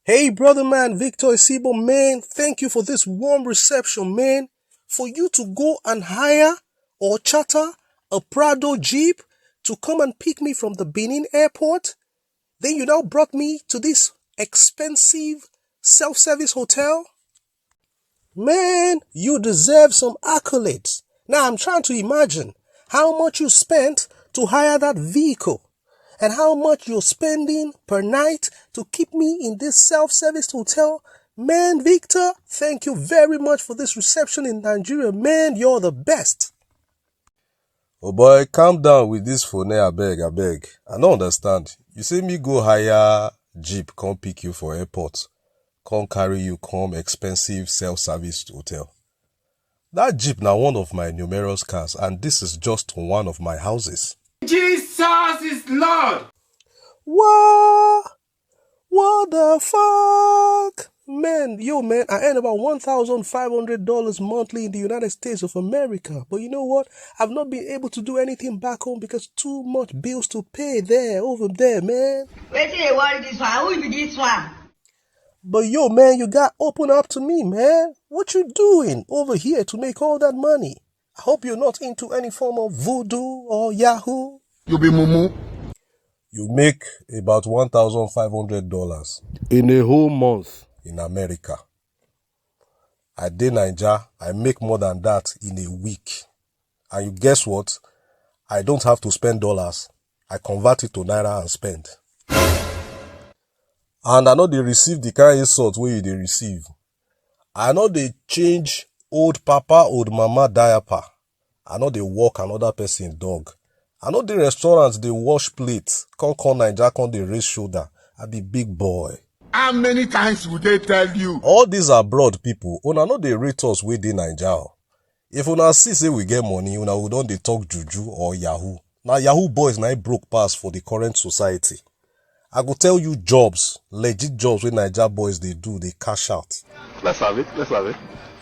Hey, brother man, Victor Isibor, man, thank you for this warm reception, man. For you to go and hire or charter a Prado Jeep to come and pick me from the Benin airport. Then you now brought me to this expensive self-service hotel. Man, you deserve some accolades. Now I'm trying to imagine how much you spent to hire that vehicle and how much you're spending per night to keep me in this self-service hotel. Man, Victor, thank you very much for this reception in Nigeria. Man, you're the best. Oh boy, calm down with this phone, I beg. I don't understand. You say me go hire Jeep, come pick you for airport, come carry you, come expensive self-service hotel. That Jeep now one of my numerous cars, and this is just one of my houses. Jesus is Lord. What the fuck? Man, I earn about $1,500 monthly in the United States of America. But you know what? I've not been able to do anything back home because too much bills to pay over there, man. Wait till you worry this one. Who be this one? But man, you got open up to me, man. What you doing over here to make all that money? I hope you're not into any form of voodoo or Yahoo. You be mumu. You make about $1,500 in a whole month in America. I did Nigeria, I make more than that in a week. And you guess what? I don't have to spend dollars. I convert it to Naira and spend. And I know they receive the kind of insult where they receive. I know they change old papa, old mama diaper. I know they walk another person dog. I know the restaurants, they wash plates. Come Nigeria, come they raise shoulder. I be big boy. How many times would they tell you? All these abroad people, una know they rate us with the Nigeria. If una see say we get money, una we don't they talk juju or Yahoo. Now Yahoo boys now broke pass for the current society. I go tell you jobs, legit jobs with Nigeria boys they do, they cash out. Let's have it.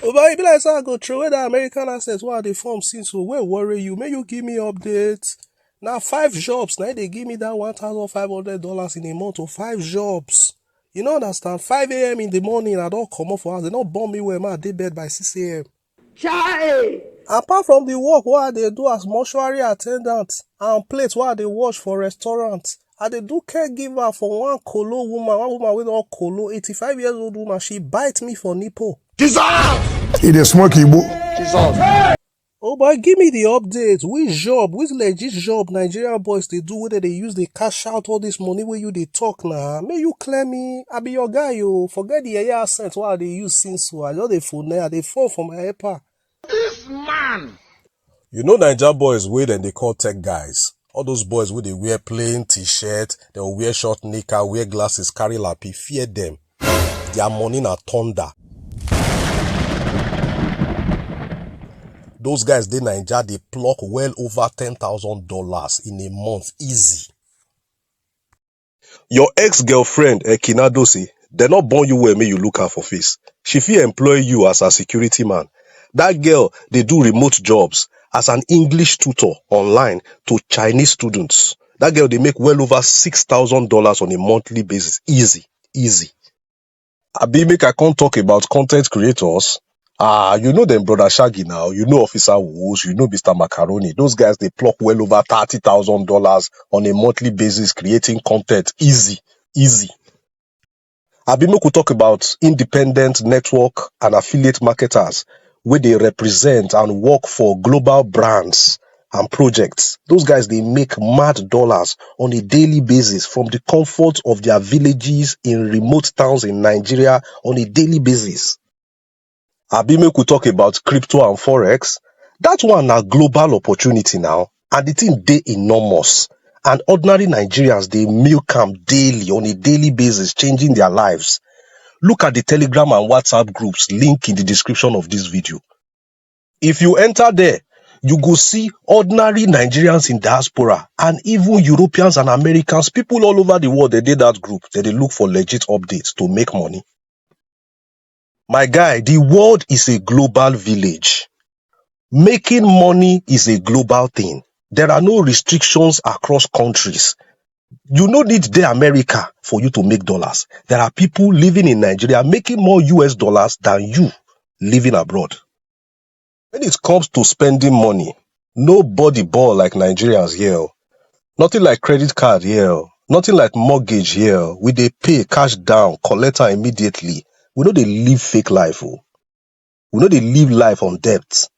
Oh, but it be like I go through the American assets while they form since so where worry you? May you give me updates. Now 5 jobs, now they give me that $1,500 in a month or 5 jobs. You know understand? 5 a.m. in the morning, I don't come off for house. They don't bomb me where I dey bed by 6 a.m. Chai! Apart from the work what they do as mortuary attendant and plates what they wash for restaurants, and they do caregiver for one woman with all colo, 85 years old woman, she bite me for nipple. Jesus! It is smoky, boo. Jesus! Oh boy, give me the updates. Which legit job Nigerian boys they do, whether they use they cash out all this money where you they talk now. May you claim me, I be your guy, yo. Forget the AI accent while they use since so. I know they phone there, they fall from my helper. This man! You know Nigeria boys wey dem they call tech guys. All those boys where they wear plain t-shirt, they'll wear short knicker, wear glasses, carry lappy, fear them. Their money na thunder. Those guys, they Nigeria, they pluck well over $10,000 in a month, easy. Your ex-girlfriend, Ekinadosi, they not born you well, make you look her for face. She fit employ you as a security man. That girl, they do remote jobs as an English tutor online to Chinese students. That girl, they make well over $6,000 on a monthly basis. Easy. Abi, make I can't talk about content creators. You know them brother Shaggy now, you know Officer Woods, you know Mr. Macaroni. Those guys, they pluck well over $30,000 on a monthly basis creating content. Easy. Abi, make we talk about independent network and affiliate marketers where they represent and work for global brands and projects. Those guys, they make mad dollars on a daily basis from the comfort of their villages in remote towns in Nigeria on a daily basis. Abi, make we talk about crypto and Forex. That one a global opportunity now, and the thing dey enormous. And ordinary Nigerians, they milk am daily, on a daily basis, changing their lives. Look at the Telegram and WhatsApp groups, link in the description of this video. If you enter there, you go see ordinary Nigerians in diaspora, and even Europeans and Americans, people all over the world, they did that group. They look for legit updates to make money. My guy, the world is a global village. Making money is a global thing. There are no restrictions across countries. You no need the America for you to make dollars. There are people living in Nigeria making more US dollars than you living abroad. When it comes to spending money, nobody ball like Nigerians here. Nothing like credit card here. Nothing like mortgage here. We dey pay cash down, collect am immediately. We no dey live fake life. Oh. We no dey live life on debt.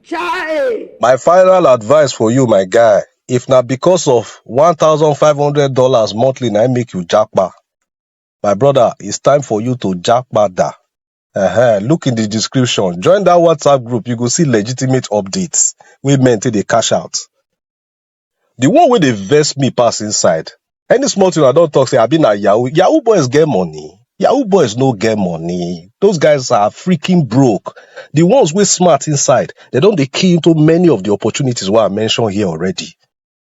Chai! My final advice for you, my guy, if not because of $1,500 monthly, na make you japa. My brother, it's time for you to japa da. Look in the description. Join that WhatsApp group. You go see legitimate updates. We maintain the cash out. The one where they vex me pass inside. Any small thing I don't talk say I been a Yahoo. Yahoo boys get money. Yahoo boys no get money. Those guys are freaking broke. The ones with smart inside, they don't they key into many of the opportunities what I mentioned here already.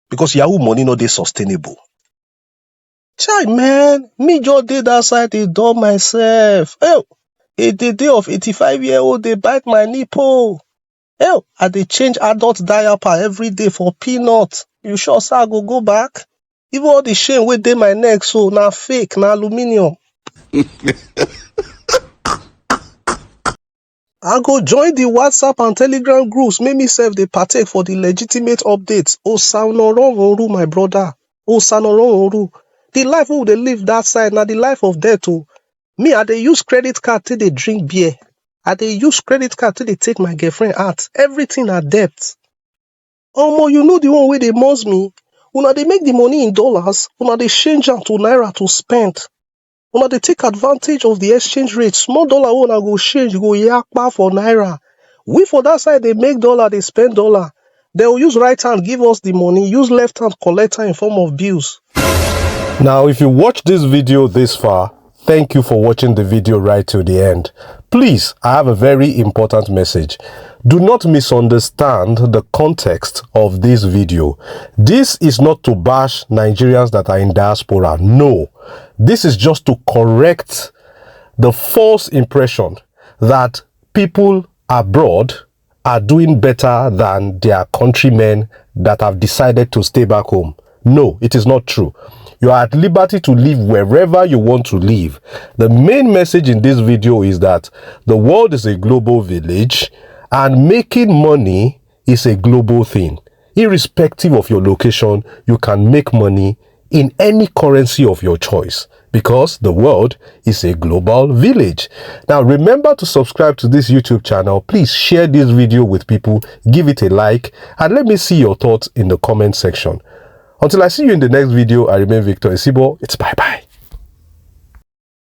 Because Yahoo money no they sustainable. Chai man, me just did that side they done myself. Oh, a day of 85-year-old they bite my nipple. Oh, I they change adult diaper every day for peanuts. You sure sir I go back? Even all the shame wey dey my neck so na fake, na aluminium. I go join the WhatsApp and Telegram groups, make me sef dey partake for the legitimate updates. Osanoronworu, my brother. Osanoronworu. The life wey we dey live that side na the life of death. Oh. Me, I dey use credit card till dey drink beer. I dey use credit card till dey take my girlfriend out. Everything na debt. Omo, you know the one wey dey must me. Una dey make the money in dollars. Una dey change am to naira to spend. Una dey take advantage of the exchange rate. Small dollar wey una go change go yakpa for naira. We for that side dey make dollar, dey spend dollar. They will use right hand give us the money, use left hand collect am in form of bills. Now, if you watch this video this far, thank you for watching the video right to the end. Please, I have a very important message. Do not misunderstand the context of this video. This is not to bash Nigerians that are in diaspora. No, this is just to correct the false impression that people abroad are doing better than their countrymen that have decided to stay back home. No, it is not true. You are at liberty to live wherever you want to live. The main message in this video is that the world is a global village and making money is a global thing. Irrespective of your location, you can make money in any currency of your choice because the world is a global village. Now, remember to subscribe to this YouTube channel. Please share this video with people, give it a like, and let me see your thoughts in the comment section. Until I see you in the next video, I remain Victor Isibor. It's bye-bye.